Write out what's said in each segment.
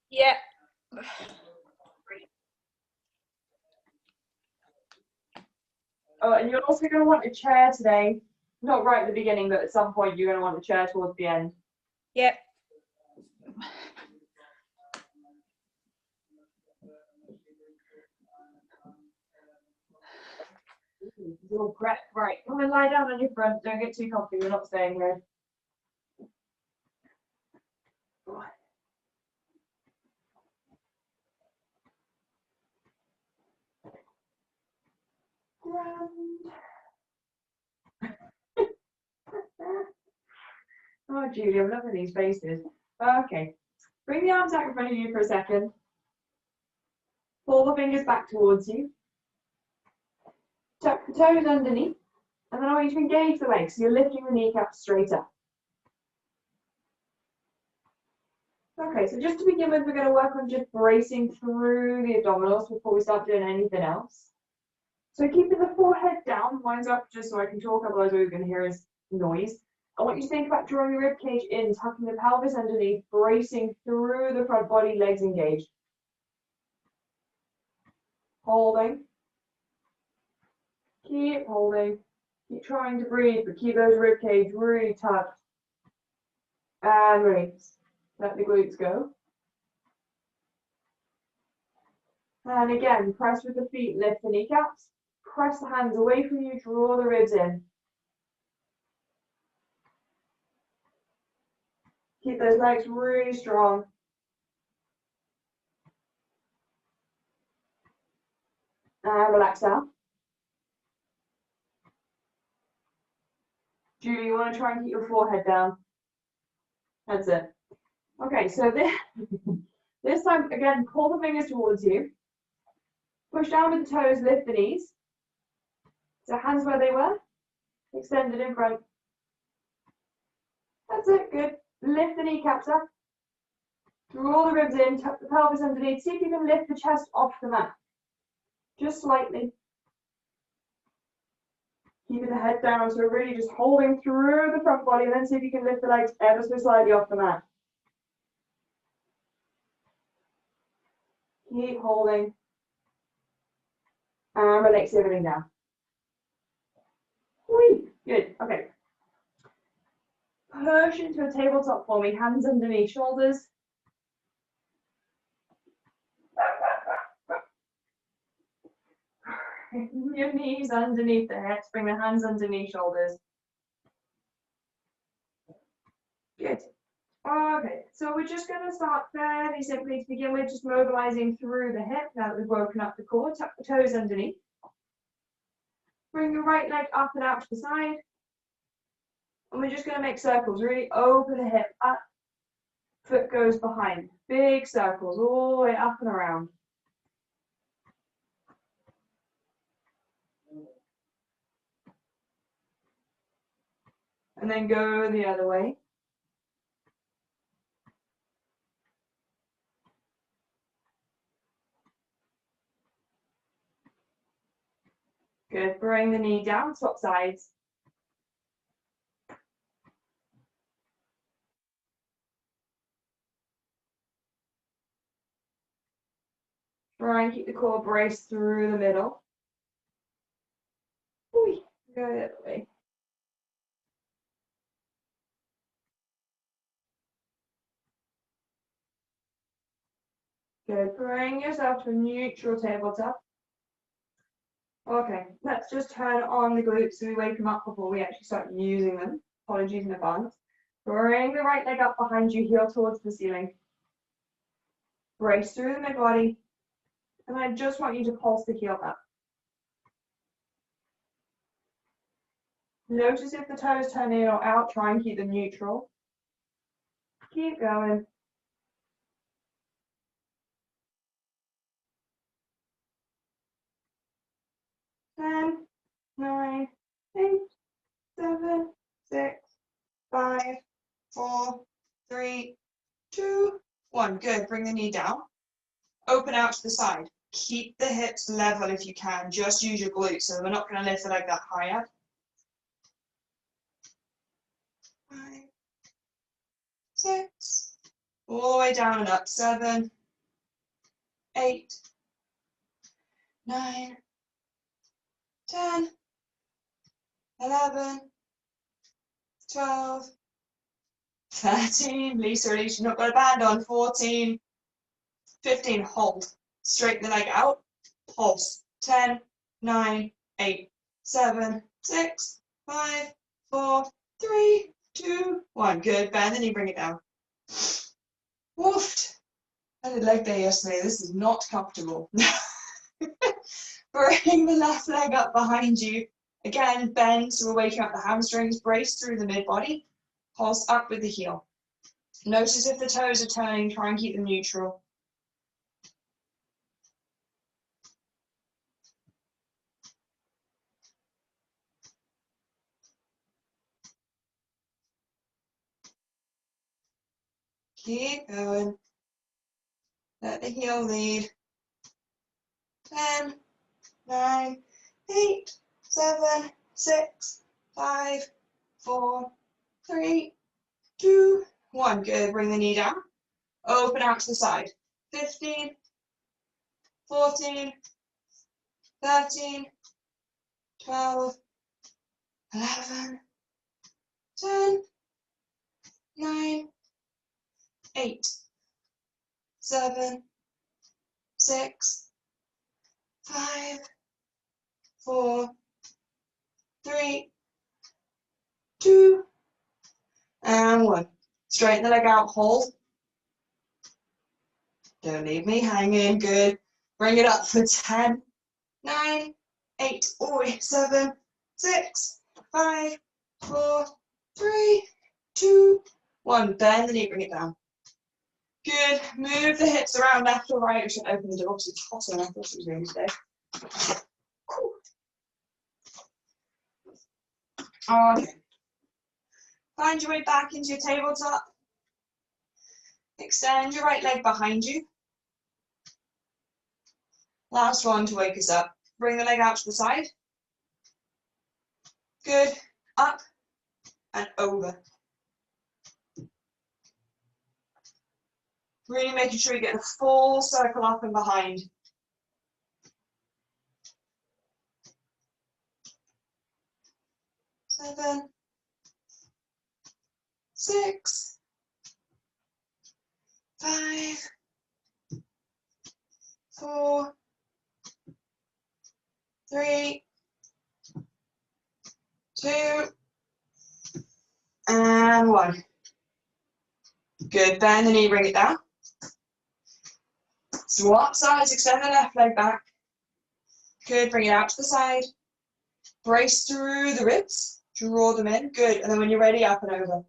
Yeah. Oh, and you're also going to want a chair today. Not right at the beginning, but at some point you're going to want a chair towards the end. Yep. You're correct. Right, come and lie down on your front. Don't get too comfy. We're not staying here. Oh, Julie, I'm loving these faces. Okay, bring the arms out in front of you for a second. Pull the fingers back towards you. Tuck the toes underneath. And then I want you to engage the legs, so you're lifting the kneecaps straight up. Okay, so just to begin with, we're going to work on just bracing through the abdominals before we start doing anything else. So keeping the forehead down, mine's up just so I can talk, otherwise all you're going to hear is noise. I want you to think about drawing your rib cage in, tucking the pelvis underneath, bracing through the front body, legs engaged. Holding. Keep holding. Keep trying to breathe, but keep those rib cage really tucked. And release. Let the glutes go. And again, press with the feet, lift the kneecaps. Press the hands away from you, draw the ribs in. Keep those legs really strong. And relax down. Julie, you want to try and keep your forehead down. That's it. Okay, so this time, again, pull the fingers towards you. Push down with the toes, lift the knees. So hands where they were, extended in front. That's it, good. Lift the kneecaps up. Draw the ribs in, tuck the pelvis underneath. See if you can lift the chest off the mat. Just slightly. Keeping the head down, so we're really just holding through the front body, and then see if you can lift the legs ever so slightly off the mat. Keep holding. And relax everything down. Whee! Good, okay. Push into a tabletop for me, hands underneath shoulders. Your knees underneath the hips, bring the hands underneath shoulders. Good. Okay, so we're just going to start fairly simply to begin with, just mobilizing through the hip now that we've woken up the core. Tuck the toes underneath. Bring your right leg up and out to the side. And we're just going to make circles, really open the hip up. Foot goes behind. Big circles all the way up and around. And then go the other way. Good, bring the knee down, swap sides. Try and keep the core braced through the middle. Go the other way. Good, bring yourself to a neutral tabletop. Okay, let's just turn on the glutes so we wake them up before we actually start using them. Apologies in advance. Bring the right leg up behind you, heel towards the ceiling. Brace through the mid-body. And I just want you to pulse the heel up. Notice if the toes turn in or out, try and keep them neutral. Keep going. Ten, 9, 8, 7, 6, 5, 4, 3, 2, 1. Good. Bring the knee down. Open out to the side. Keep the hips level if you can. Just use your glutes. So we're not going to lift the leg that high up. 5, 6, all the way down and up. 7, 8, 9, 10, 11, 12, 13, Lisa, you've not got a band on, 14, 15, hold, straighten the leg out, pulse, 10, 9, 8, 7, 6, 5, 4, 3, 2, 1, good, bend the knee, bring it down. Woofed. I did leg day yesterday, this is not comfortable. Bring the left leg up behind you. Again, bend, so we're waking up the hamstrings, brace through the mid-body, pulse up with the heel. Notice if the toes are turning, try and keep them neutral. Keep going. Let the heel lead. 10, 9, 8, 7, 6, 5, 4, 3, 2, 1. Good. Bring the knee down. Open out to the side. 15, 14, 13, 12, 11, 10, 9, 8, 7, 6, 5, 4, 3, 2, and 1. Straighten the leg out, hold. Don't leave me hanging, good. Bring it up for 10, 9, 8, 7, 6, 5, 4, 3, 2, 1. Bend the knee, bring it down. Good. Move the hips around left or right. I should open the door because it's hotter than I thought it was going today. Cool. Okay. Find your way back into your tabletop. Extend your right leg behind you. Last one to wake us up. Bring the leg out to the side. Good. Up and over. Really making sure you get a full circle up and behind. 7, 6, 5, 4, 3, 2, and 1. Good. Bend the knee, bring it down. Swap sides, extend the left leg back. Good. Bring it out to the side. Brace through the ribs. Draw them in. Good. And then when you're ready, up and over.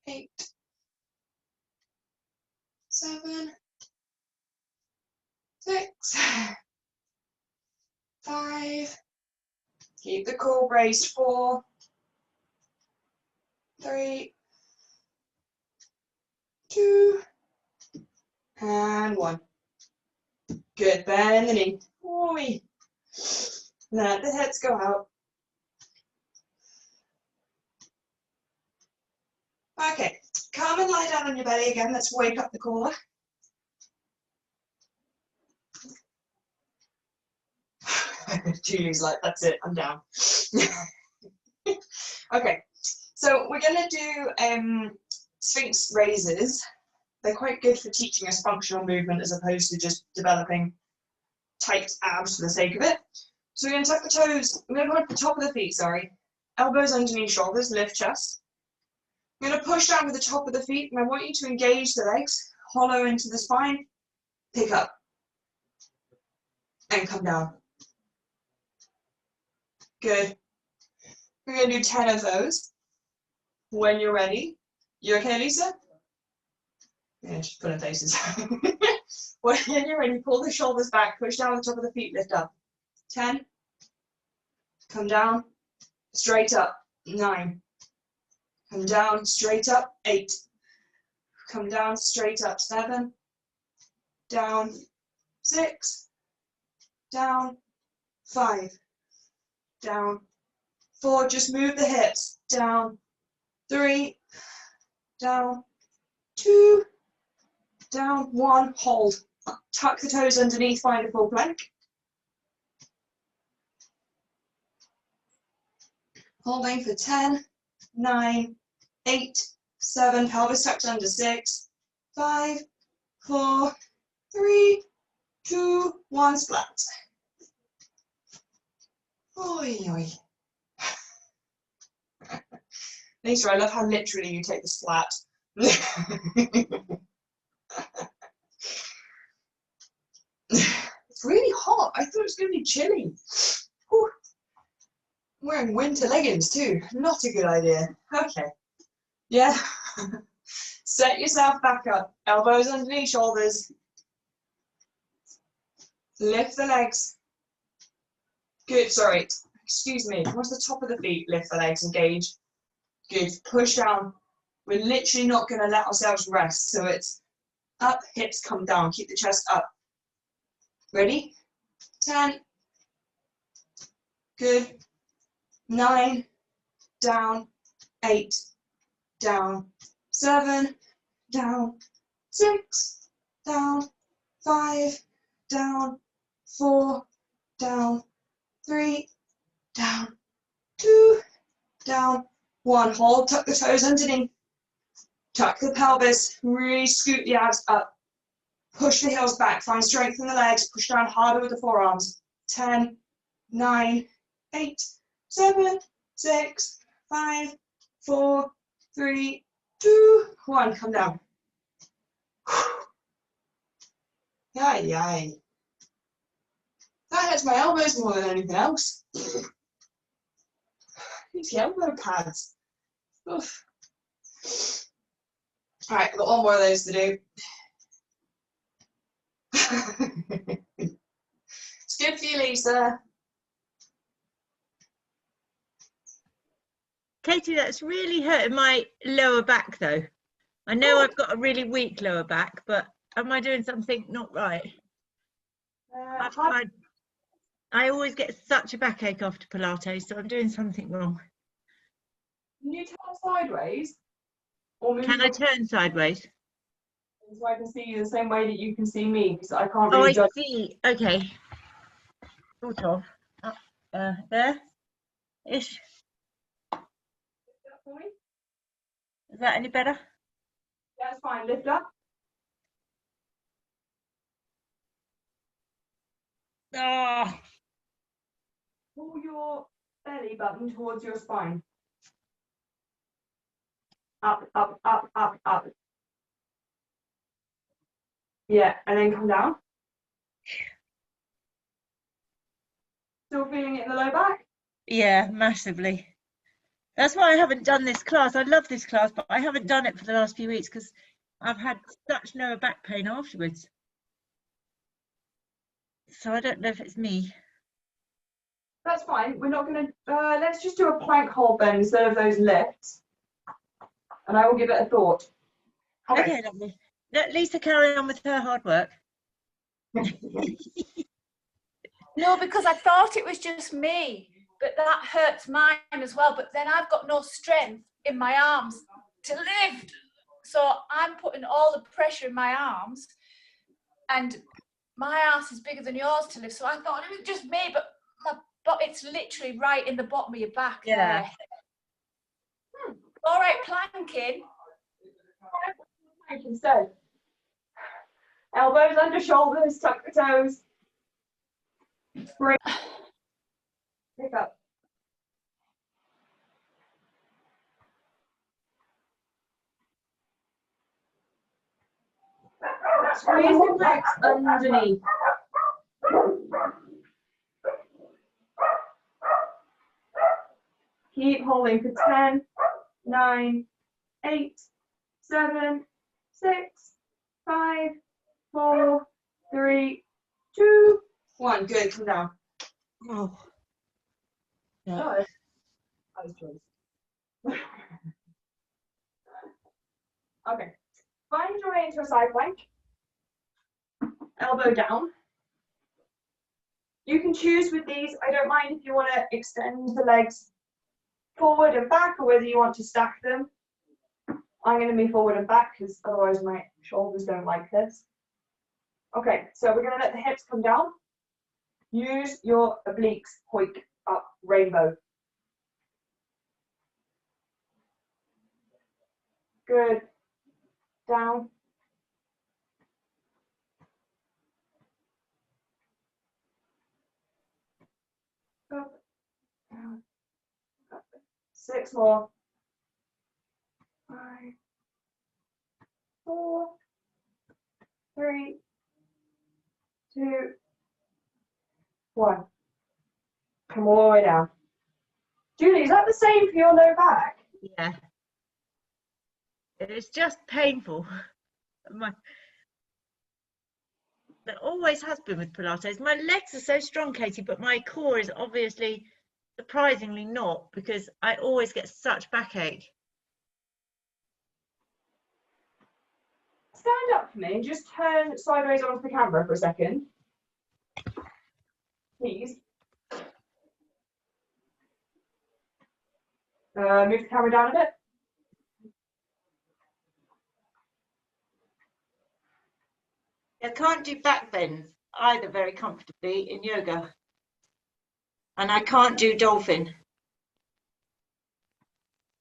Eight, 7, 6, 5. Keep the core braced. 4, 3, 2, and 1. Good. Bend the knee. Oi. Let the hips go out. Okay. Come and lie down on your belly again. Let's wake up the core. Julie's like, that's it, I'm down. Okay, so we're going to do Sphinx raises. They're quite good for teaching us functional movement as opposed to just developing tight abs for the sake of it. So we're going to tuck the toes, we're going to go at the top of the feet, sorry. Elbows underneath shoulders, lift chest. I'm going to push down with the top of the feet, and I want you to engage the legs, hollow into the spine, pick up, and come down. Good. We're going to do 10 of those. When you're ready. You okay, Lisa? Yeah, she's putting faces. When you're ready, pull the shoulders back, push down the top of the feet, lift up. 10. Come down, straight up. 9. Come down, straight up. 8. Come down, straight up, 7, down, 6, down, 5, down, 4, just move the hips, down, 3, down, 2, down, 1, hold. Tuck the toes underneath, find a full plank. Holding for 10, 9, 8, 7, pelvis tucked under, 6, 5, 4, 3, 2, 1, splat. Oi, oi. Lisa, I love how literally you take the splat. It's really hot. I thought it was going to be chilly. Whew. I'm wearing winter leggings too. Not a good idea. Okay. Yeah. Set yourself back up. Elbows underneath shoulders. Lift the legs. Good. Sorry. Excuse me. What's the top of the feet? Lift the legs. Engage. Good. Push down. We're literally not going to let ourselves rest. So it's up, hips come down. Keep the chest up. Ready? 10. Good. 9. Down. 8. Down. 7. Down. 6. Down. 5. Down. 4. Down. 3. Down. 2. Down. 1. Hold. Tuck the toes underneath. Tuck the pelvis. Really scoot the abs up. Push the heels back, find strength in the legs, push down harder with the forearms. 10, 9, 8, 7, 6, 5, 4, 3, 2, 1. Come down. Yay, yay. That hurts my elbows more than anything else. These elbow pads. Oof. All right, I've got one more of those to do. It's good for you, Lisa. Katie, that's really hurting my lower back though. I know I've got a really weak lower back, but am I doing something not right? I always get such a backache after Pilates, so I'm doing something wrong. Can you turn sideways? Or move Can I turn sideways? So I can see you the same way that you can see me, because I can't Oh, really I judge. see. Okay. Sort of. There. Ish. Is that any better? Yeah, that's fine. Lift up. Oh. Pull your belly button towards your spine. Up, up, up, up, up. Yeah, and then come down. Still feeling it in the low back? Yeah, massively. That's why I haven't done this class. I love this class, but I haven't done it for the last few weeks because I've had such lower back pain afterwards. So I don't know if it's me. That's fine. We're not going to, let's just do a plank hold then instead of those lifts. And I will give it a thought. Okay, lovely. Let Lisa carry on with her hard work. No, because I thought it was just me, but that hurts mine as well. But then I've got no strength in my arms to lift. So I'm putting all the pressure in my arms, and my ass is bigger than yours to lift. So I thought it was just me, but it's literally right in the bottom of your back there. All right, planking. Plank instead. Elbows under shoulders, tuck the toes. Break. Pick up. Squeeze the legs underneath. Keep holding for 10, 9, 8, 7, 6, 5, 4, 3, 2, 1. Good, come down. Oh. Yeah. Oh, that was choice. Okay. your way into a side plank. Elbow down. You can choose with these. I don't mind if you want to extend the legs forward and back, or whether you want to stack them. I'm going to move forward and back because otherwise my shoulders don't like this. Okay, so we're going to let the hips come down. Use your obliques, hoik up, rainbow. Good. Down. Up, down, up. 6 more. 5, 4, 3, 2, 1. Come all the way down. Julie, is that the same for your low back? Yeah. It's just painful. It always has been with Pilates. My legs are so strong, Katie, but my core is obviously surprisingly not, because I always get such backache. Stand up for me and just turn sideways onto the camera for a second. Please. Move the camera down a bit. I can't do back bends either very comfortably in yoga. And I can't do dolphin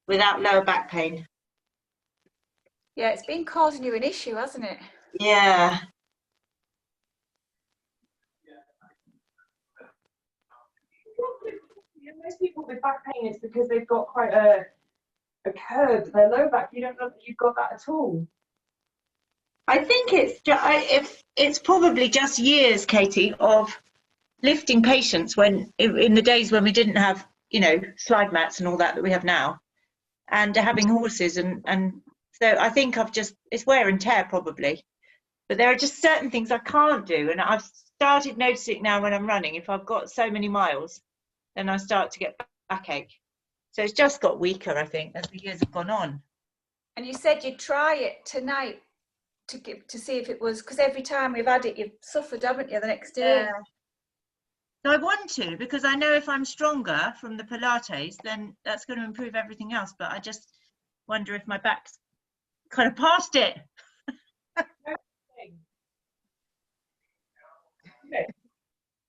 without lower back pain. Yeah, it's been causing you an issue, hasn't it? Yeah. Most people with back pain, it's because they've got quite a curve to their low back. You don't know that you've got that at all. I think it's probably just years, Katie, of lifting patients in the days when we didn't have, slide mats and all that we have now, and having horses and so I think it's wear and tear probably, but there are just certain things I can't do, and I've started noticing now when I'm running, if I've got so many miles, then I start to get backache. So it's just got weaker, I think, as the years have gone on. And you said you'd try it tonight to see if it was, because every time we've had it, you've suffered, haven't you, the next day? Yeah. So I want to, because I know if I'm stronger from the Pilates, then that's going to improve everything else. But I just wonder if my back's kind of past it. Okay.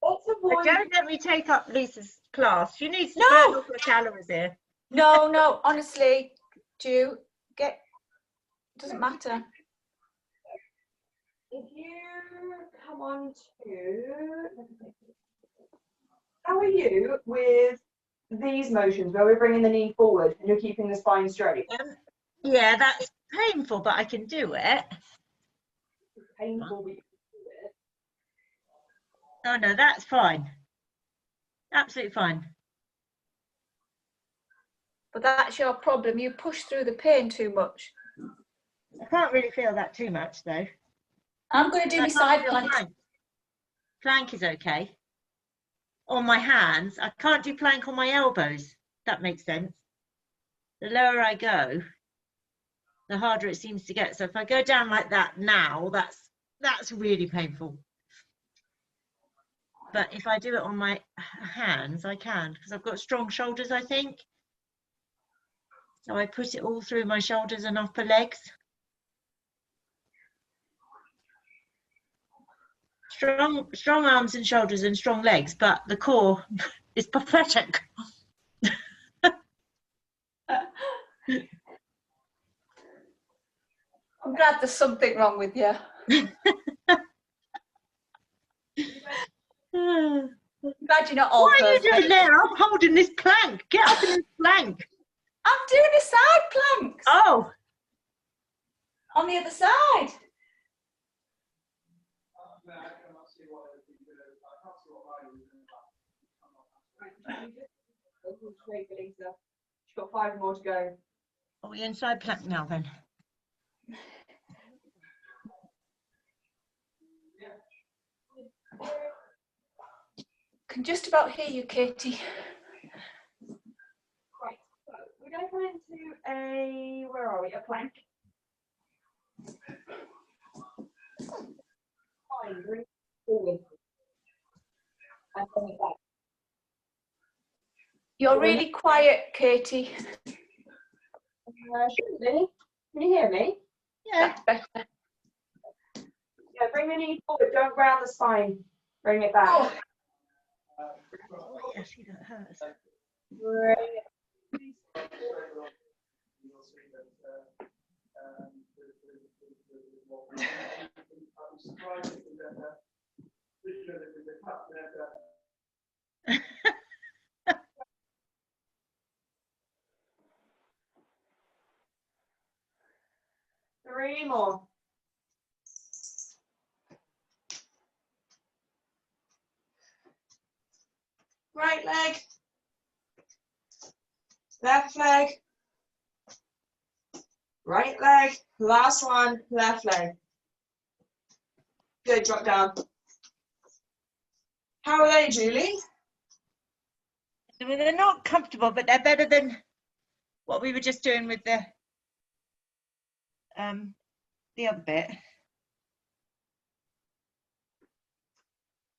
But don't let me take up Lisa's class. She needs to burn off her calories here. No, honestly, doesn't matter. If you come on to, how are you with these motions where we're bringing the knee forward and you're keeping the spine straight? Yeah, that's painful, but I can do it. It's painful, but you can do it. Oh no, that's fine. Absolutely fine. But that's your problem. You push through the pain too much. I can't really feel that too much though. I'm going to do my side plank. Plank is okay. On my hands, I can't do plank on my elbows. That makes sense. The lower I go, the harder it seems to get. So if I go down like that now, that's really painful. But if I do it on my hands, I can, because I've got strong shoulders, I think. So I put it all through my shoulders and upper legs. Strong arms and shoulders and strong legs, but the core is pathetic. I'm glad there's something wrong with you. Glad you're not all What are you perfect. doing there? I'm holding this plank. Get up in this plank. I'm doing a side planks. Oh. On the other side. She's got 5 more to go. Are we inside plank now then? Can just about hear you, Katie. Right, so we're going to come into a, where are we? A plank. Fine, bring it forward. And bring it back. You're really quiet, Katie. Shouldn't be. Can you hear me? Yeah. That's better. Yeah, bring the knee forward, don't round the spine. Bring it back. Oh. Oh, yes, you don't hurt. Bring it. 3 more. Right leg. Left leg. Right leg. Last one. Left leg. Good, drop down. How are they, Julie? I mean, they're not comfortable, but they're better than what we were just doing with the other bit.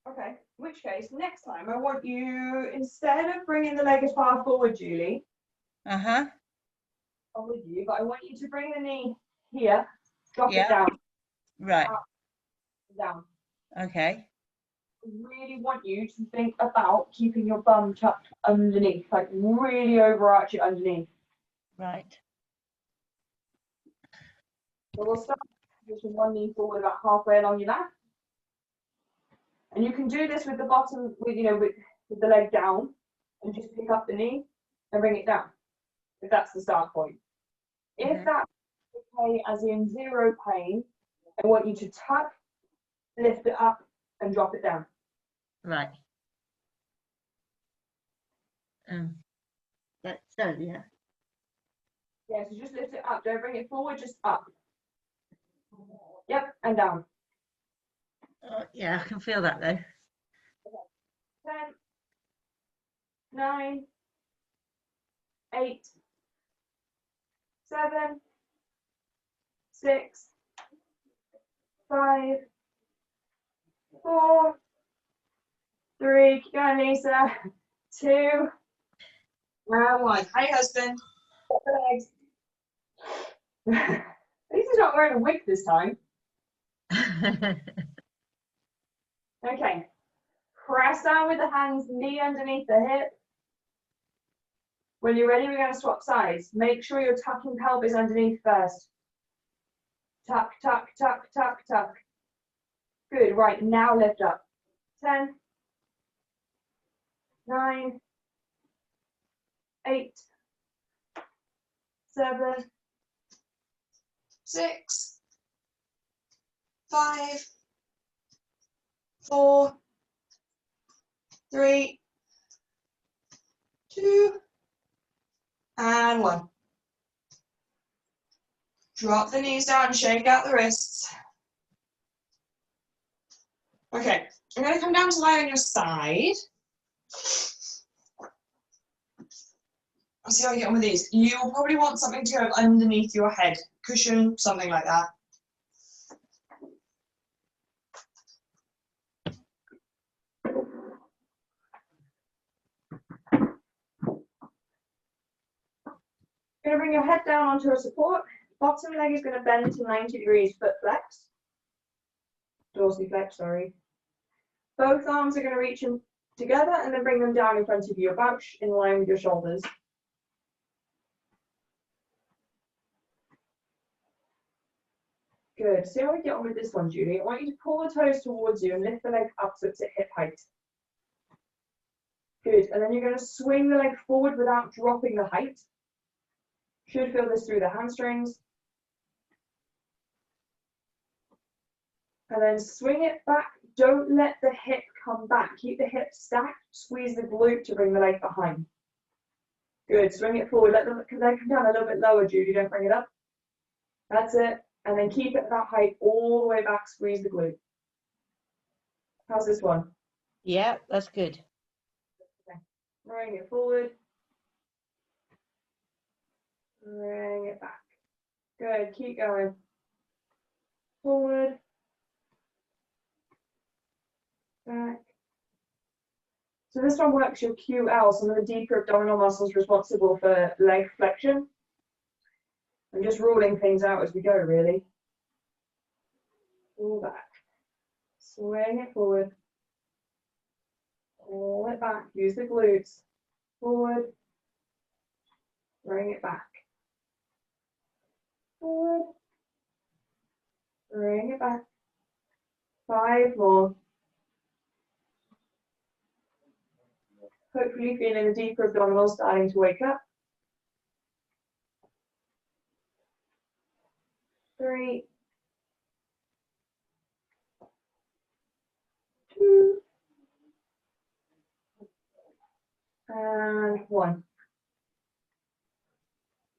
Okay, in which case, next time I want you, instead of bringing the leg as far forward, Julie, Uh-huh. I'm with you, but I want you to bring the knee here, drop Yeah. it down, Right. up, down. Okay. I really want you to think about keeping your bum tucked underneath, like really overarch it underneath. Right. So we'll start with one knee forward about halfway along your back. And you can do this with the bottom, with with the leg down, and just pick up the knee and bring it down, if that's the start point. If that's okay, as in 0 pain, I want you to tuck, lift it up, and drop it down. Right. That's so, yeah. Yeah, so just lift it up. Don't bring it forward, just up. Yep, and down. Yeah, I can feel that though. 10, 9, 8, 7, 6, 5, 4, 3, keep going, Lisa. 2, and 1. Hi, husband. Got the legs. Lisa's not wearing a wig this time. Okay. Press down with the hands, knee underneath the hip. When you're ready, we're going to swap sides. Make sure you're tucking pelvis underneath first. Tuck, tuck, tuck, tuck, tuck. Good. Right, now lift up. 10, 9, 8, 7, 6, 5, 4, 3, 2, and 1. Drop the knees down and shake out the wrists. Okay, I'm going to come down to lie on your side. I'll see how you get on with these. You'll probably want something to go underneath your head, cushion, something like that. You're going to bring your head down onto a support. Bottom leg is going to bend to 90 degrees, foot flex. Dorsiflex, sorry. Both arms are going to reach in together and then bring them down in front of you, about in line with your shoulders. Good. See how we get on with this one, Julie. I want you to pull the toes towards you and lift the leg up so it's at hip height. Good. And then you're going to swing the leg forward without dropping the height. Should feel this through the hamstrings. And then swing it back. Don't let the hip come back. Keep the hip stacked. Squeeze the glute to bring the leg behind. Good. Swing it forward. Let the leg come down a little bit lower, Judy. Don't bring it up. That's it. And then keep it at that height all the way back. Squeeze the glute. How's this one? Yeah, that's good. Okay. Bring it forward. Bring it back. Good. Keep going. forward, back. So this one works your QL, some of the deeper abdominal muscles responsible for leg flexion. I'm just ruling things out as we go, really. Pull back, swing it forward, pull it back, use the glutes, forward, bring it back, forward, bring it back, 5 more. Hopefully feeling the deeper abdominals starting to wake up. 3, 2, and 1.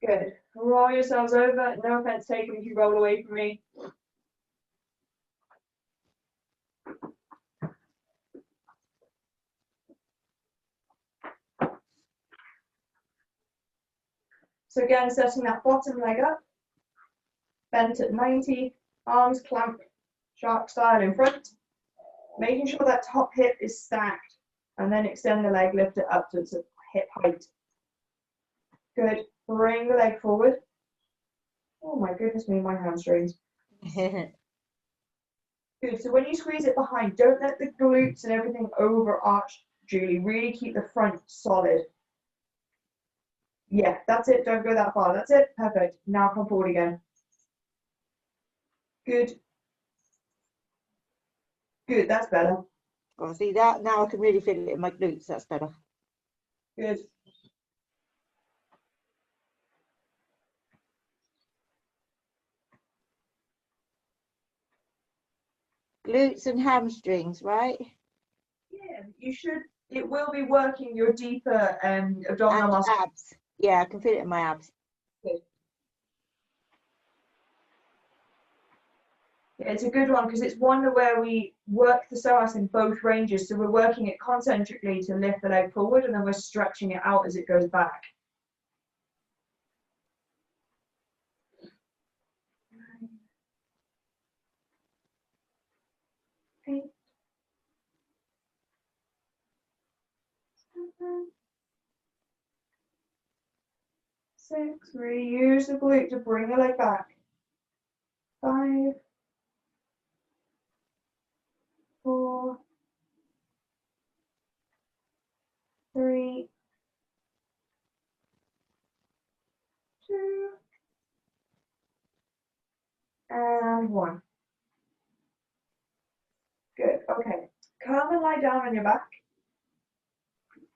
Good. Roll yourselves over. No offense taken if you roll away from me. So again, setting that bottom leg up, bent at 90, arms clamped, shark style in front, making sure that top hip is stacked, and then extend the leg, lift it up to its hip height. Good. Bring the leg forward. Oh my goodness me, my hamstrings. Good. So when you squeeze it behind, don't let the glutes and everything overarch, Julie. Really keep the front solid. Yeah, that's it. Don't go that far. That's it. Perfect. Now come forward again. Good. Good. That's better. Oh, see that? Now I can really feel it in my glutes. That's better. Good. Glutes and hamstrings, right? Yeah, you should. It will be working your deeper abdominal And muscles. abs. Yeah, I can feel it in my abs. Good. Yeah, it's a good one because it's one where we work the psoas in both ranges. So we're working it concentrically to lift the leg forward, and then we're stretching it out as it goes back. 8, 7, 6. Really use the glute to bring the leg back. 5, 4, 3, 2, and 1. Good. Okay. Come and lie down on your back.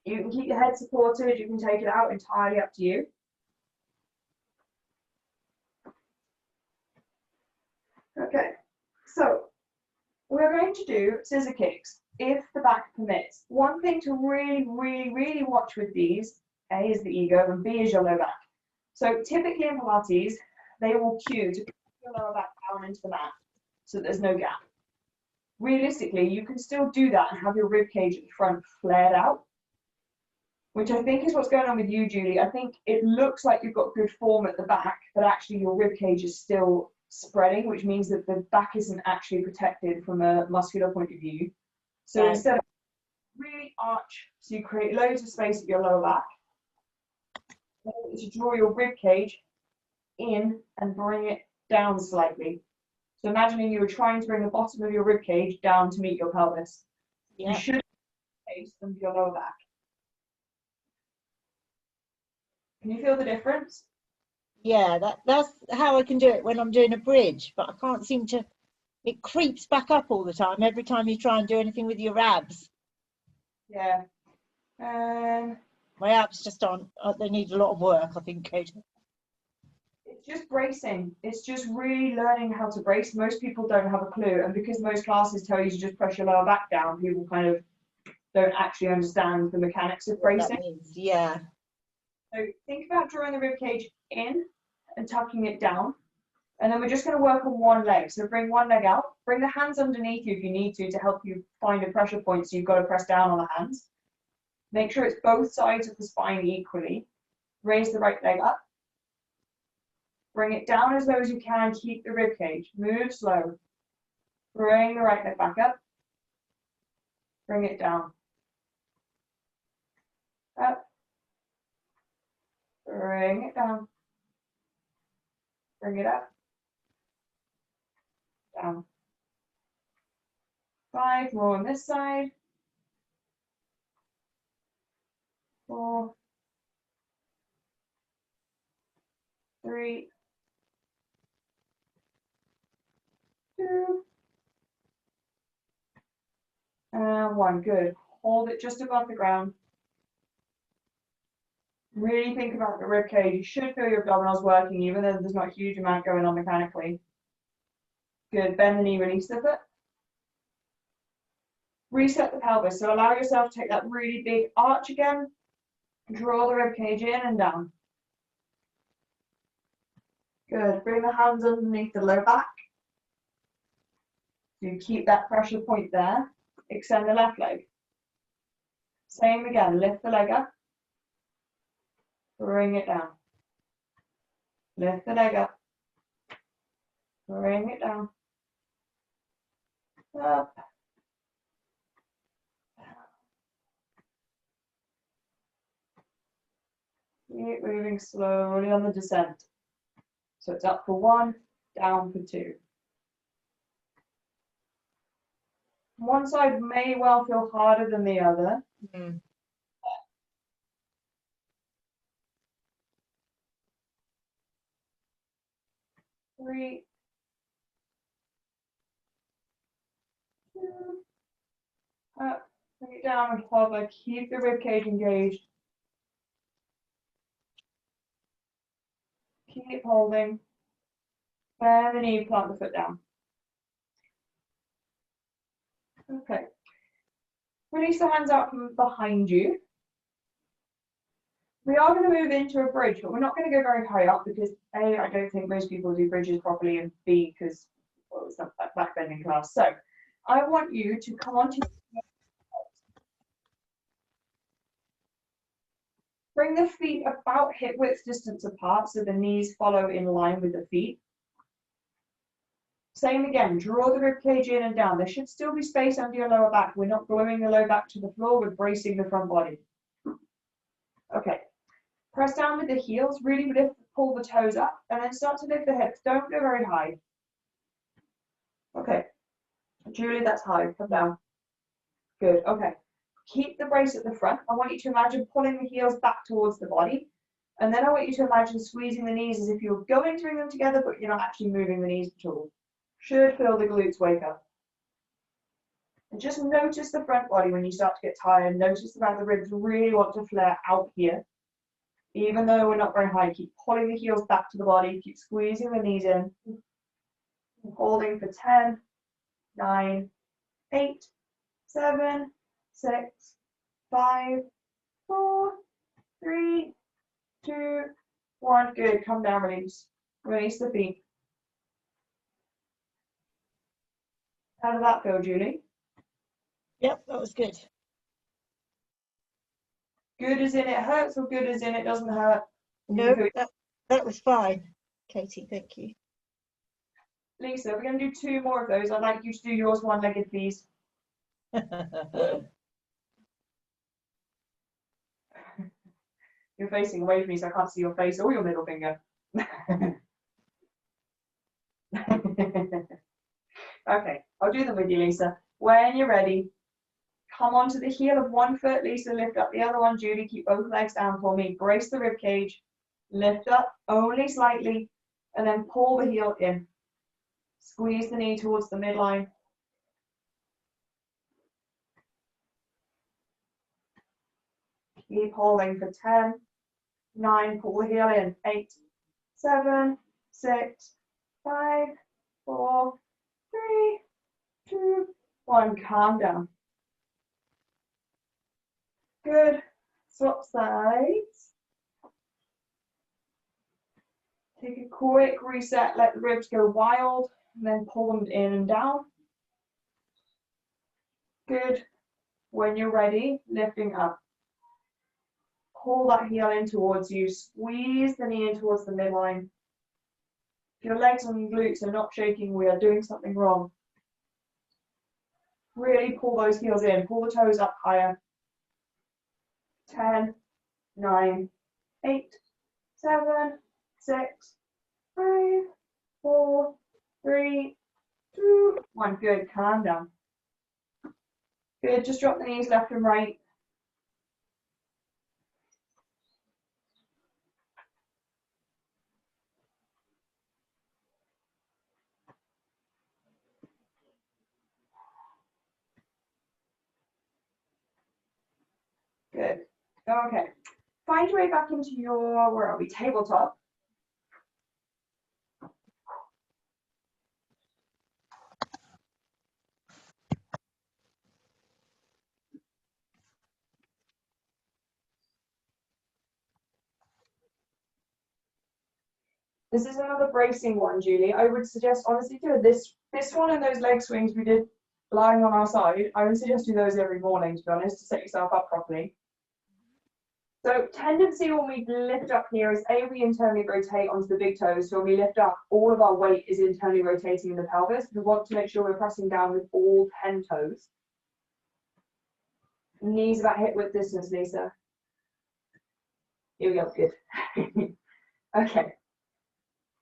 You can keep your head supported. You can take it out, entirely up to you. Okay. So we're going to do scissor kicks if the back permits. One thing to really, really, really watch with these, A is the ego and B is your low back. So typically in Pilates, they will cue to put your lower back down into the mat so there's no gap. Realistically, you can still do that and have your rib cage at the front flared out, which I think is what's going on with you, Julie. I think it looks like you've got good form at the back, but actually your rib cage is still spreading, which means that the back isn't actually protected from a muscular point of view. So Right. instead of really arch, so you create loads of space at your lower back, to draw your rib cage in and bring it down slightly. So imagining you were trying to bring the bottom of your rib cage down to meet your pelvis. Yeah. You should face them your lower back. Can you feel the difference? Yeah, that's how I can do it when I'm doing a bridge, but I can't seem to, it creeps back up all the time every time you try and do anything with your abs. Yeah. My abs just aren't, they need a lot of work, I think, Kate. It's just bracing. It's just really learning how to brace. Most people don't have a clue, and because most classes tell you to just press your lower back down, people kind of don't actually understand the mechanics of bracing. That means, yeah. So think about drawing the rib cage in and tucking it down, and then we're just going to work on one leg. So bring one leg out, bring the hands underneath you if you need to help you find a pressure point, so you've got to press down on the hands. Make sure it's both sides of the spine equally. Raise the right leg up. Bring it down as low as you can. Keep the rib cage. Move slow. Bring the right leg back up. Bring it down. Up. Bring it down. Bring it up. Down. 5 more on this side. 4, 3, 2, and 1. Good. Hold it just above the ground. Really think about the rib cage. You should feel your abdominals working, even though there's not a huge amount going on mechanically. Good. Bend the knee, release the foot. Reset the pelvis. So allow yourself to take that really big arch again. Draw the rib cage in and down. Good. Bring the hands underneath the low back. So you keep that pressure point there. Extend the left leg. Same again. Lift the leg up. Bring it down. Lift the leg up. Bring it down. Up. Keep moving slowly on the descent. So it's up for 1, down for 2. One side may well feel harder than the other. Mm. 3, 2, up, bring it down and hover. Keep the rib cage engaged. Keep holding. Bend the knee, plant the foot down. Okay. Release the hands out from behind you. We are going to move into a bridge, but we're not going to go very high up because A, I don't think most people do bridges properly, and B, because well, it's not that back bending class. So I want you to come onto. Bring the feet about hip width distance apart so the knees follow in line with the feet. Same again, draw the rib cage in and down. There should still be space under your lower back. We're not gluing the low back to the floor, we're bracing the front body. Okay, press down with the heels, really lift, pull the toes up, and then start to lift the hips. Don't go very high. Okay, Julie, that's high, come down. Good, okay. Keep the brace at the front. I want you to imagine pulling the heels back towards the body. And then I want you to imagine squeezing the knees as if you're going to bring them together, but you're not actually moving the knees at all. Should feel the glutes wake up. And just notice the front body when you start to get tired. Notice about the ribs really want to flare out here. Even though we're not very high, keep pulling the heels back to the body. Keep squeezing the knees in. Holding for 10, 9, 8, 7, 6, 5, 4, 3, 2, 1. Good. Come down, release. Release the feet. How did that feel, Julie? Yep, that was good. Good as in it hurts or good as in it doesn't hurt? No, that was fine. Katie, thank you. Lisa, we're going to do 2 more of those. I'd like you to do yours one-legged, please. You're facing away from me, so I can't see your face or your middle finger. Okay, I'll do them with you, Lisa. When you're ready, come onto the heel of one foot, Lisa, lift up the other one, Judy, keep both legs down for me, brace the rib cage, lift up only slightly, and then pull the heel in. Squeeze the knee towards the midline. Keep holding for 10, 9, pull the heel in, 8, 7, 6, 5, 4, 3, 2, 1, calm down. Good. Swap sides. Take a quick reset, let the ribs go wild, and then pull them in and down. Good. When you're ready, lifting up. Pull that heel in towards you, squeeze the knee in towards the midline. If your legs and glutes are not shaking, we are doing something wrong. Really pull those heels in, pull the toes up higher. 10, 9, 8, 7, 6, 5, 4, 3, 2, 1. Good, calm down. Good, just drop the knees left and right. Good. Okay. Find your way back into your, where are we, tabletop. This is another bracing one, Julie. I would suggest, honestly, do this one and those leg swings we did lying on our side. I would suggest do those every morning, to be honest, to set yourself up properly. So tendency when we lift up here is we internally rotate onto the big toes. So when we lift up, all of our weight is internally rotating in the pelvis. We want to make sure we're pressing down with all 10 toes. Knees about hip width distance, Lisa. Here we go, good. Okay.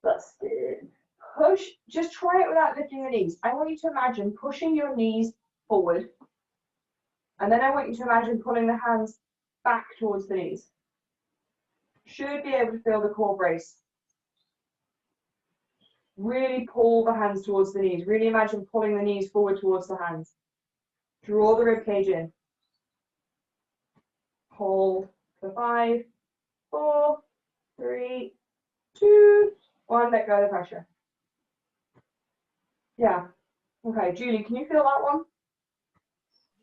Busted. Push, just try it without lifting the knees. I want you to imagine pushing your knees forward. And then I want you to imagine pulling the hands back towards the knees. Should be able to feel the core brace. Really pull the hands towards the knees. Really imagine pulling the knees forward towards the hands. Draw the rib cage in. Hold for 5, 4, 3, 2, 1. Let go of the pressure. Yeah. Okay, Julie, can you feel that one?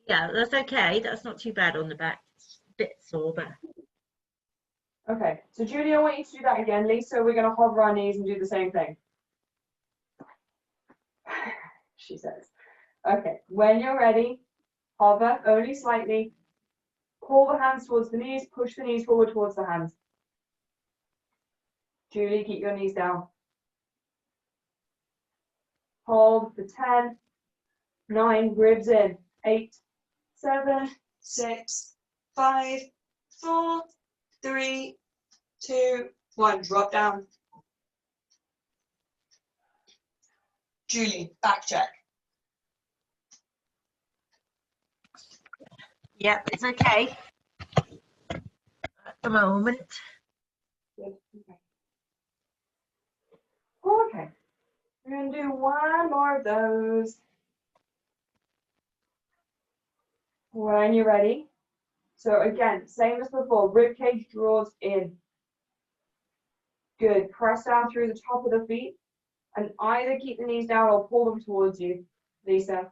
Yeah, that's okay. That's not too bad on the back. It's a bit sore, but. Okay, so Julie, I want you to do that again. Lisa, we're going to hover our knees and do the same thing. She says. Okay, when you're ready, hover only slightly. Pull the hands towards the knees, push the knees forward towards the hands. Julie, keep your knees down. Hold for 10, 9, ribs in, 8, 7, 6, 5, 4, 3, 2, 1. Drop down. Julie, back check. Yep, it's okay at the moment. Good. Okay. We're going to do one more of those. When you're ready. So again, same as before, rib cage draws in. Good. Press down through the top of the feet and either keep the knees down or pull them towards you. Lisa.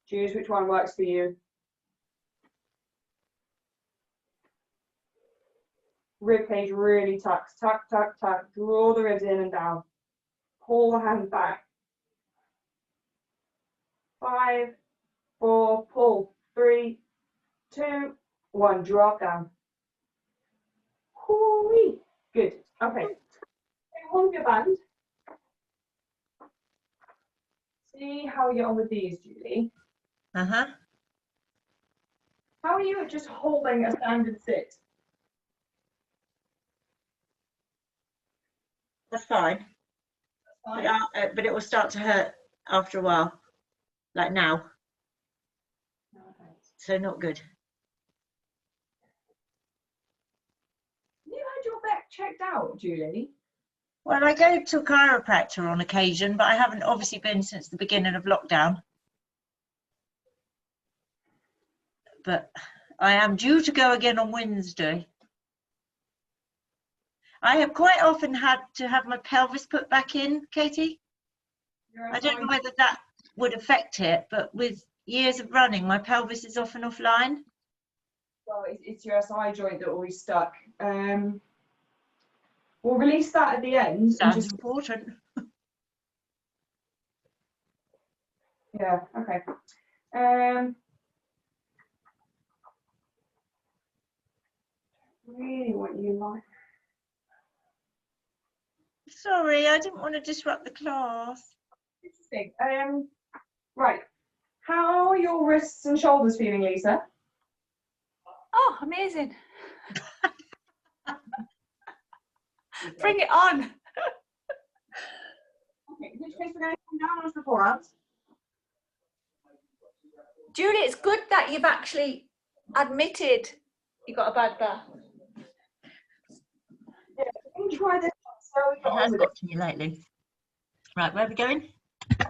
Choose which one works for you. Rib cage really tucks. Tuck, tuck, tuck. Draw the ribs in and down. Pull the hands back. 5, 4, pull. 3, 2, 1. Drop down. Hoo-wee. Good. Okay. Hold your band. See how you get on with these, Julie. Uh-huh. How are you at just holding a standard sit? That's fine. But it will start to hurt after a while, like now. Okay. So not good. You had your back checked out, Julie? Well, I go to a chiropractor on occasion, but I haven't obviously been since the beginning of lockdown. But I am due to go again on Wednesday. I have quite often had to have my pelvis put back in, Katie. I don't know whether that would affect it, but with years of running, my pelvis is often offline. Well, it's your SI joint that will be stuck. We'll release that at the end. Sounds important. Yeah, okay. Really what you like. Sorry, I didn't want to disrupt the class. Interesting. Right. How are your wrists and shoulders feeling, Lisa? Oh, amazing. Bring it on. Okay, in which case we're going to come down onto the forearms. Julie, it's good that you've actually admitted you got a bad back. Yeah, we can try this so we It get on has with got to me lately. Right, where are we going? Down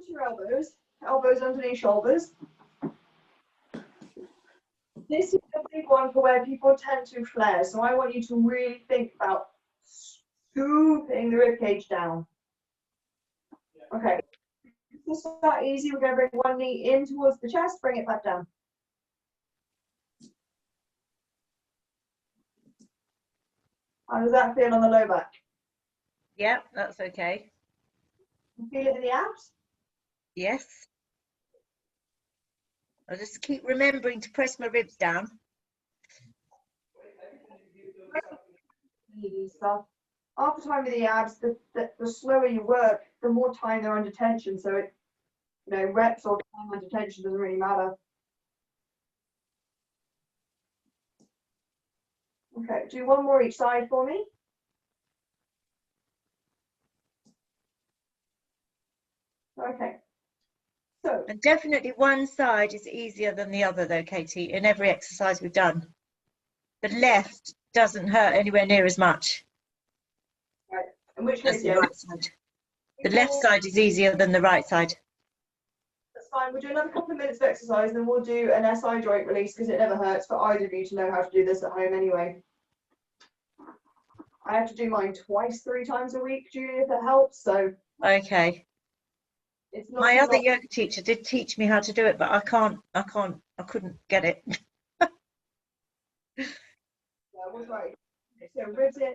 to your elbows, elbows underneath shoulders. This is a big one for where people tend to flare, so I want you to really think about scooping the ribcage down. Okay, to start easy, we're going to bring one knee in towards the chest, bring it back down. How does that feel on the low back? Yeah, that's okay. You feel it in the abs? Yes. I'll just keep remembering to press my ribs down. Stuff. Half the time with the abs, the slower you work, the more time they're under tension. So it, you know, reps or time under tension doesn't really matter. Okay, do one more each side for me. Okay. So And definitely one side is easier than the other though, Katie, in every exercise we've done. The left doesn't hurt anywhere near as much in which as case, the yeah, right side. The left side is easier than the right side. that's fine. We'll do another couple of minutes of exercise, then we'll do an SI joint release because it never hurts for either of you to know how to do this at home anyway. I have to do mine twice, 3 times a week, Julie, if that helps. So Okay. it's not My a other lot. yoga teacher did teach me how to do it, but I couldn't get it. Yeah, I was right. Okay, so ribs in.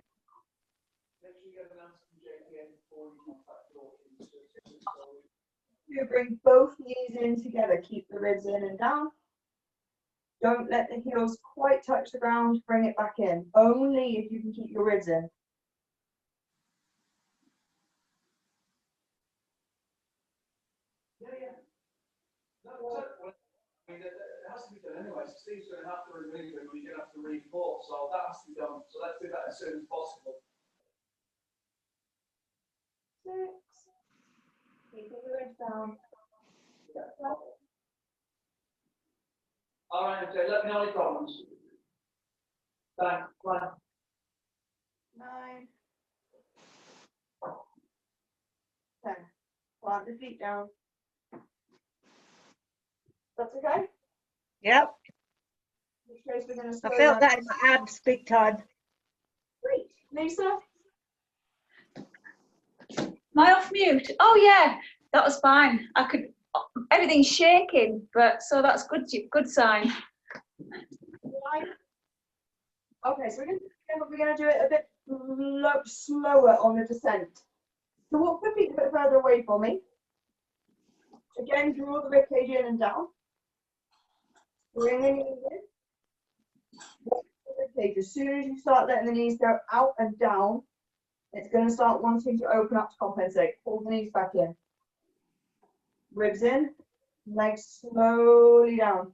You bring both knees in together, keep the ribs in and down. Don't let the heels quite touch the ground, bring it back in. Only if you can keep your ribs in. I mean, it has to be done anyway. So Steve's going to have to remove it, or you're going to have to reinforce. So that has to be done. So let's do that as soon as possible. 6. Keeping the ribs down. All right, okay. Let me know any problems. Bye. Bye. 9. 10. Plant the feet down. That's okay? Yep. In which case we're going to slow I felt down. that in my abs big time. Great. Lisa? Am I off mute? Oh yeah, that was fine. I could. Everything's shaking, but so that's good. Good sign. Okay, so we're going to do it a bit slower on the descent. So walk the feet a bit further away from me. Again, draw the ribcage in and down. Bring the knees in. Walk the ribcage. As soon as you start letting the knees go out and down, it's going to start wanting to open up to compensate. Pull the knees back in. Ribs in. Legs slowly down.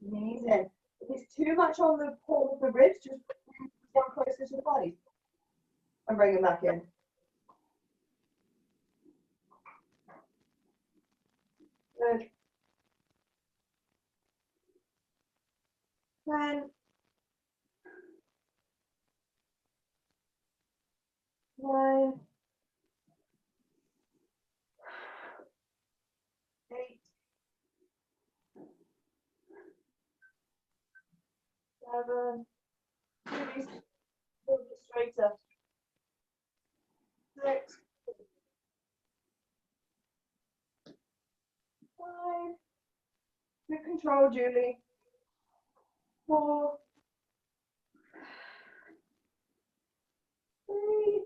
Knees in. If it's too much on the palm of the ribs, just come closer to the body and bring them back in. Good. 10. 9. 8. 7. Release. Move it straighter. 6. 5. Good control, Julie. 4. 3.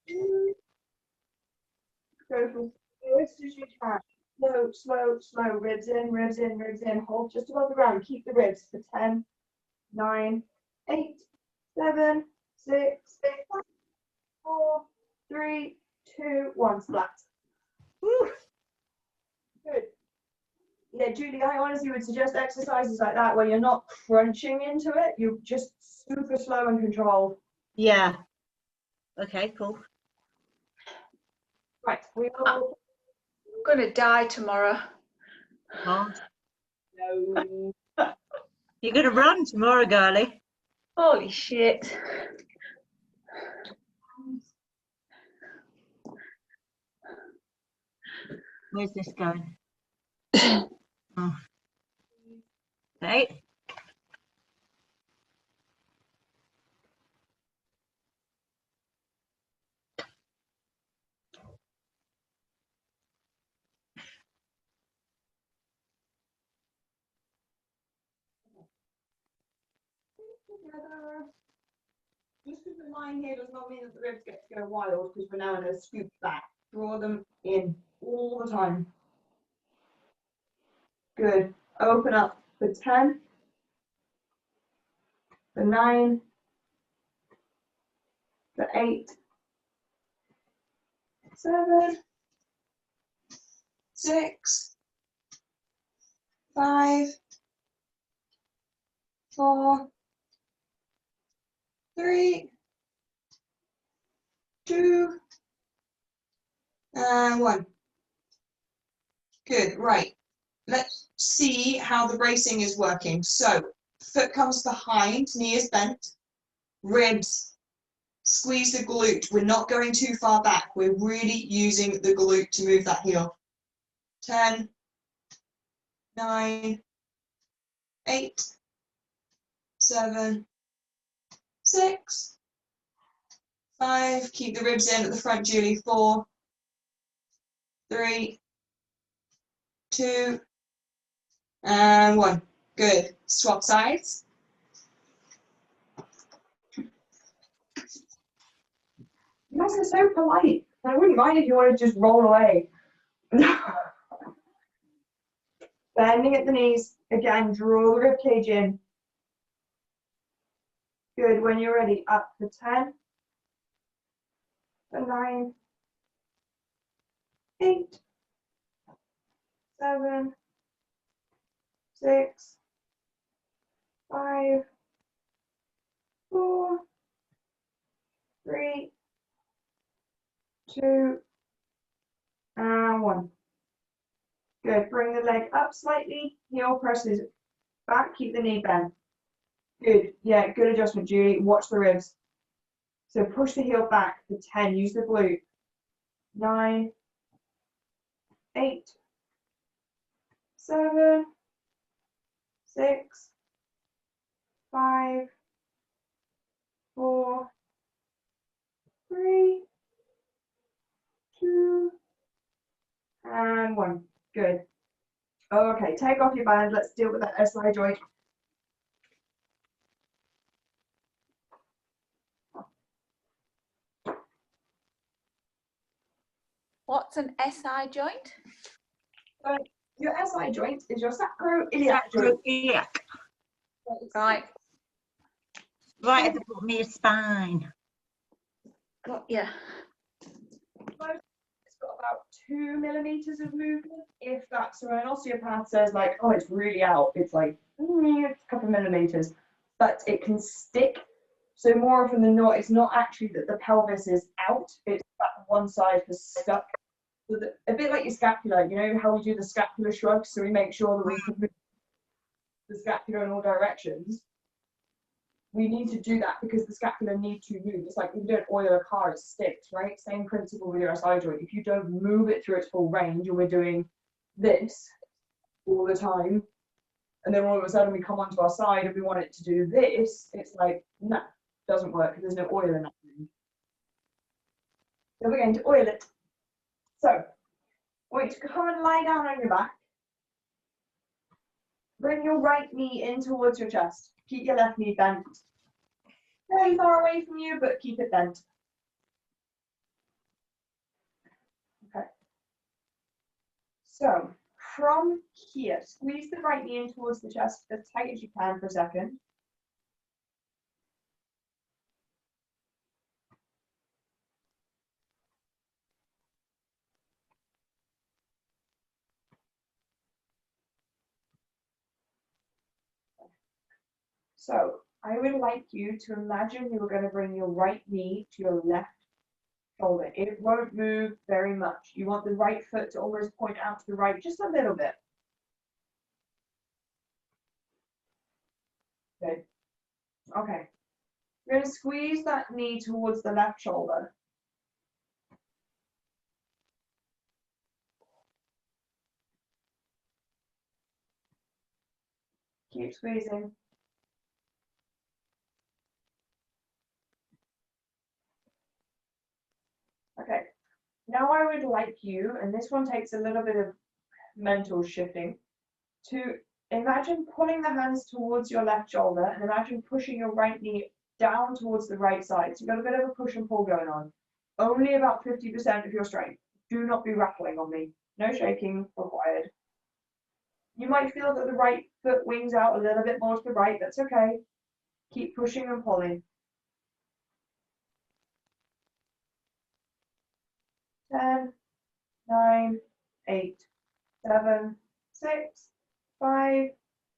2. Go for slowest as you can. Slow, slow, slow. Ribs in, ribs in, ribs in. Hold just above the ground. Keep the ribs for 10, 9, 8, 7, 6, 5, 4, 3, 2, 1. Splat. Woo. Good. Yeah, Julie, I honestly would suggest exercises like that where you're not crunching into it. You're just super slow and controlled. Yeah. Okay, cool. Right, we will. I'm gonna die tomorrow. Oh, No. you're going to run tomorrow, girlie. Holy shit. Where's this going? Oh. Okay. Together. Just because the line here does not mean that the ribs get to go wild, because we're now in a scoop back. Draw them in all the time. Good. Open up the 10, the 9, the 8, 7, 6, 5, 4, 3, 2, and 1. Good, right. Let's see how the bracing is working. So, foot comes behind, knee is bent, ribs, squeeze the glute. We're not going too far back. We're really using the glute to move that heel. 10, 9, 8, 7, 6, 5. Keep the ribs in at the front, Julie. 4, 3, 2, and 1. Good. Swap sides. You guys are so polite. I wouldn't mind if you wanted to just roll away. Bending at the knees. Again, draw the rib cage in. Good. When you're ready, up the 10, the 9, 8, 7, 6, 5, 4, 3, 2, and 1. Good. Bring the leg up slightly. Heel presses back. Keep the knee bent. Good. Yeah, good adjustment, Julie. Watch the ribs. So push the heel back for 10. Use the glute. 9, 8, 7, 6, 5, 4, 3, 2, and 1. Good. Okay, take off your band. Let's deal with that SI joint. What's an SI joint? So your SI joint is your sacroiliac joint. Sacroiliac. Right. Right at the bottom of your spine. Got yeah. It's got about 2 millimeters of movement, if that. So when an osteopath says like, oh, it's really out, it's like, it's a couple of millimeters, but it can stick. So more often than not, it's not actually that the pelvis is out, it's that one side has stuck. So a bit like your scapula, you know how we do the scapular shrug, so we make sure that we can move the scapula in all directions. We need to do that because the scapula needs to move. It's like if you don't oil a car, it sticks, right? Same principle with your SI joint. If you don't move it through its full range, and we're doing this all the time, and then all of a sudden we come onto our side and we want it to do this, it's like, no, doesn't work because there's no oil in that thing. So we're going to oil it. So I want you to come and lie down on your back. Bring your right knee in towards your chest. Keep your left knee bent. Very far away from you, but keep it bent. Okay. So from here, squeeze the right knee in towards the chest as tight as you can for a second. So I would like you to imagine you are going to bring your right knee to your left shoulder. It won't move very much. You want the right foot to almost point out to the right just a little bit. Good. Okay. We're going to squeeze that knee towards the left shoulder. Keep squeezing. Okay. Now I would like you, and this one takes a little bit of mental shifting, to imagine pulling the hands towards your left shoulder and imagine pushing your right knee down towards the right side. So you've got a bit of a push and pull going on. Only about 50% of your strength. Do not be rattling on me. No shaking required. You might feel that the right foot wings out a little bit more to the right. That's okay. Keep pushing and pulling. 10, 9, 8, 7, 6, 5,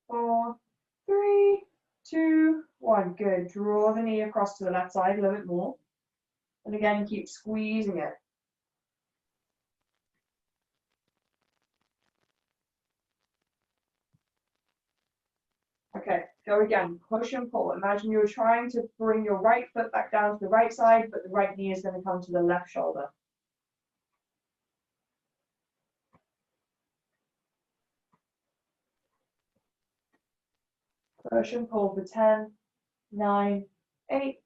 4, 3, 2, 1. Good. Draw the knee across to the left side a little bit more. And again, keep squeezing it. Okay, go again. Push and pull. Imagine you're trying to bring your right foot back down to the right side, but the right knee is going to come to the left shoulder. Push and pull for 10, 9, 8,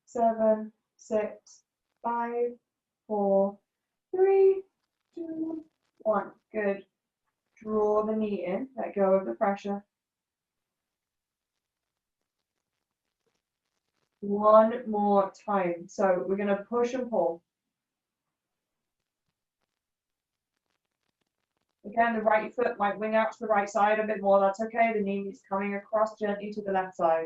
7, 6, 5, 4, 3, 2, 1. Good. Draw the knee in. Let go of the pressure. One more time. So we're going to push and pull. Again, the right foot might wing out to the right side a bit more. That's okay. The knee is coming across gently to the left side.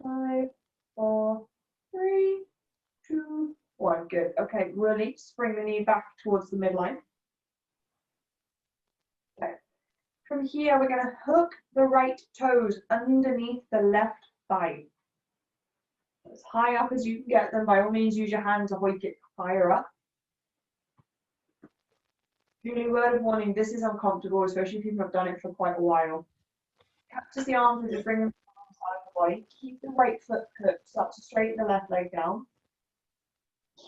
Five, 4, 3, 2, 1. Good. Okay, release. Bring the knee back towards the midline. Okay. From here, we're going to hook the right toes underneath the left thigh. As high up as you can get them. By all means, use your hand to hoik it higher up. Julie, word of warning, this is uncomfortable, especially if you've not done it for quite a while. Capture the arms and just bring them to the side of the body. Keep the right foot hooked. Start to straighten the left leg down.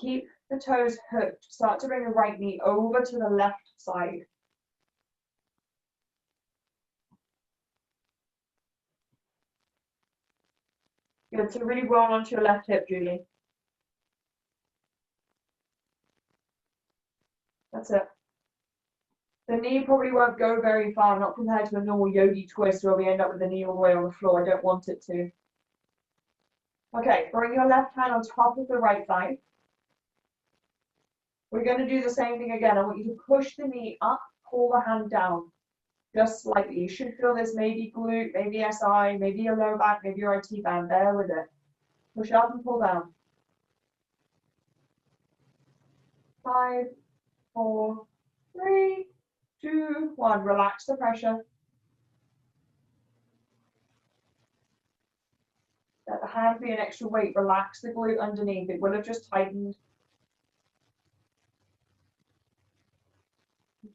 Keep the toes hooked. Start to bring the right knee over to the left side. Good. So really roll onto your left hip, Julie. That's it. The knee probably won't go very far, not compared to a normal yogi twist where we end up with the knee all the way on the floor. I don't want it to. Okay, bring your left hand on top of the right thigh. We're going to do the same thing again. I want you to push the knee up, pull the hand down, just slightly. You should feel this maybe glute, maybe SI, maybe your lower back, maybe your IT band. Bear with it. Push up and pull down. 5, 4, 3, 2, 1. Relax the pressure. Let the hand be an extra weight. Relax the glute underneath. It will have just tightened.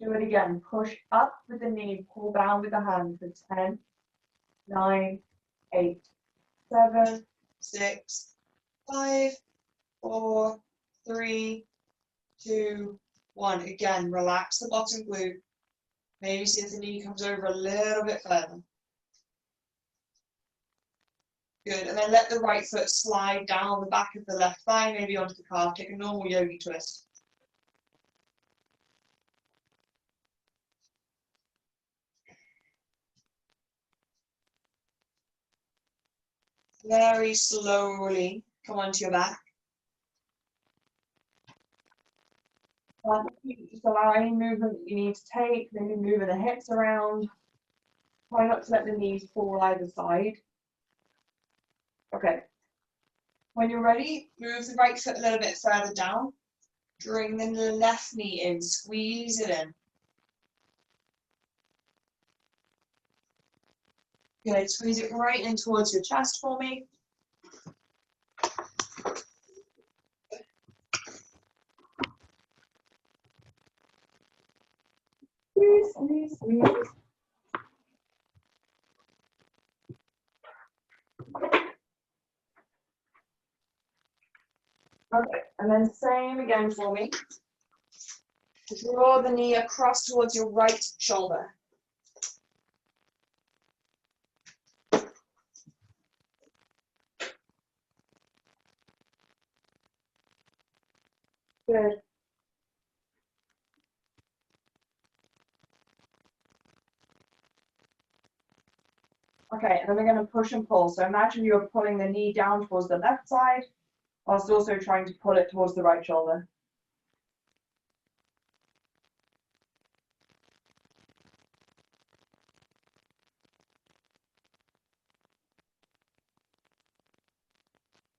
Do it again. Push up with the knee, pull down with the hand for 10, 9, 8, 7, 6, 5, 4, 3, 2, 1. Again, relax the bottom glute. Maybe see if the knee comes over a little bit further. Good. And then let the right foot slide down the back of the left thigh, maybe onto the calf. Take a normal yogi twist. Very slowly come onto your back. Just allow any movement that you need to take, maybe moving the hips around. Try not to let the knees fall either side. Okay. When you're ready, move the right foot a little bit further down. Bring the left knee in, squeeze it in. Good. Squeeze it right in towards your chest for me. Squeeze, squeeze, squeeze. Okay, and then same again for me. Draw the knee across towards your right shoulder. Good. Okay, and then we're going to push and pull. So imagine you're pulling the knee down towards the left side, whilst also trying to pull it towards the right shoulder.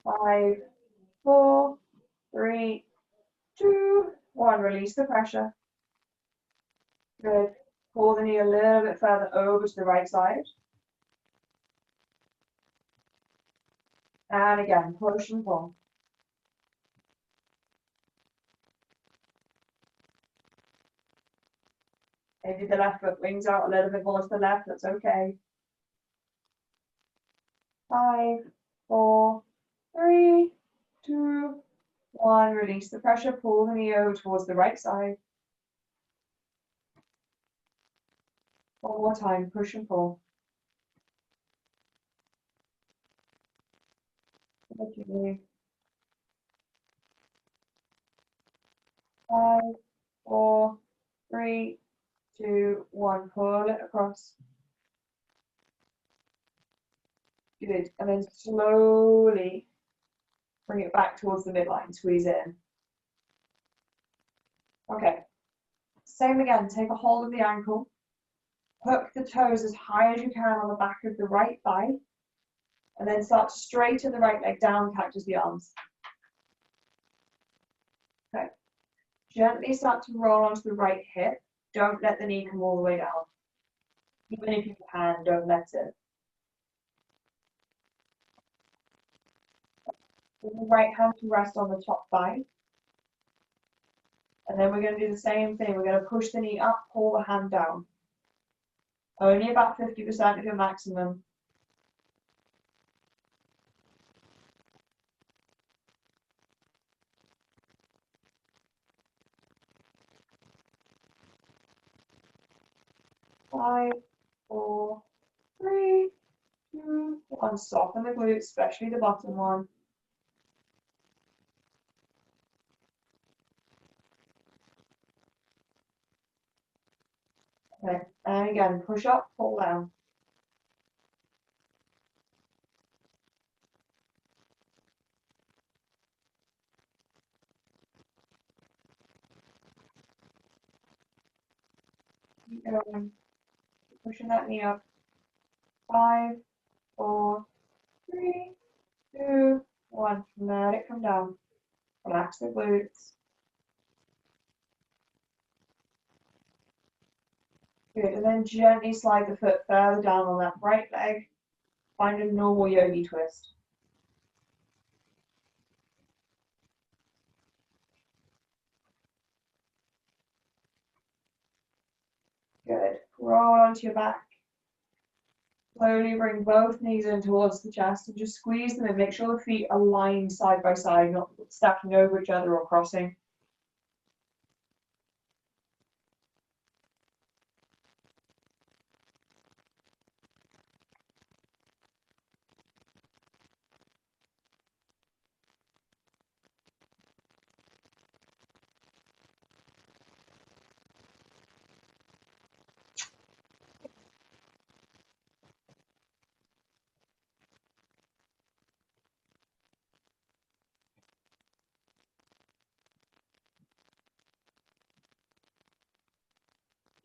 5, 4, 3, 2, 1. Release the pressure. Good. Pull the knee a little bit further over to the right side. And again, push and pull. Maybe the left foot wings out a little bit more to the left, that's okay. 5, 4, 3, 2, 1. Release the pressure, pull the knee over towards the right side. One more time, push and pull. Okay. 5, 4, 3, 2, 1. Pull it across. Good. And then slowly bring it back towards the midline. Squeeze it in. Okay. Same again. Take a hold of the ankle. Hook the toes as high as you can on the back of the right thigh. And then start to straighten the right leg down, cactus the arms. Okay. Gently start to roll onto the right hip. Don't let the knee come all the way down. Even if you can, don't let it. With the right hand to rest on the top thigh. And then we're going to do the same thing. We're going to push the knee up, pull the hand down. Only about 50% of your maximum. Five, 4, 3, 2, 1. Soften the glutes, especially the bottom one. Okay, and again, push up, pull down. Keep going. Pushing that knee up. 5, 4, 3, 2, 1. Let it come down. Relax the glutes. Good, and then gently slide the foot further down on that right leg. Find a normal yogi twist. Good. Roll onto your back. Slowly bring both knees in towards the chest and just squeeze them and make sure the feet are lined side by side, not stacking over each other or crossing.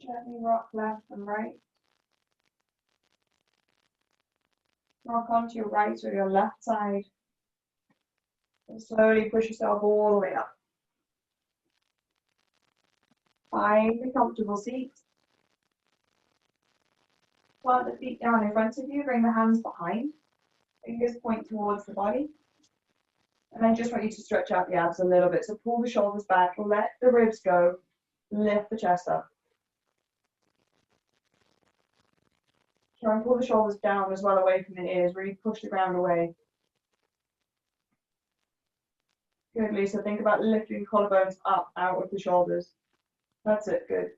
Gently rock left and right. Rock onto your right or your left side. And slowly push yourself all the way up. Find a comfortable seat. Plant the feet down in front of you, bring the hands behind. Fingers point towards the body. And I just want you to stretch out the abs a little bit. So pull the shoulders back, let the ribs go, lift the chest up. Try and pull the shoulders down as well away from the ears, really push the ground away. Good, Lisa. Think about lifting the collarbones up out of the shoulders. That's it, good.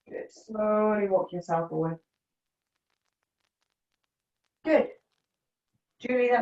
Good. Slowly walk yourself forward. Good. Julie, that's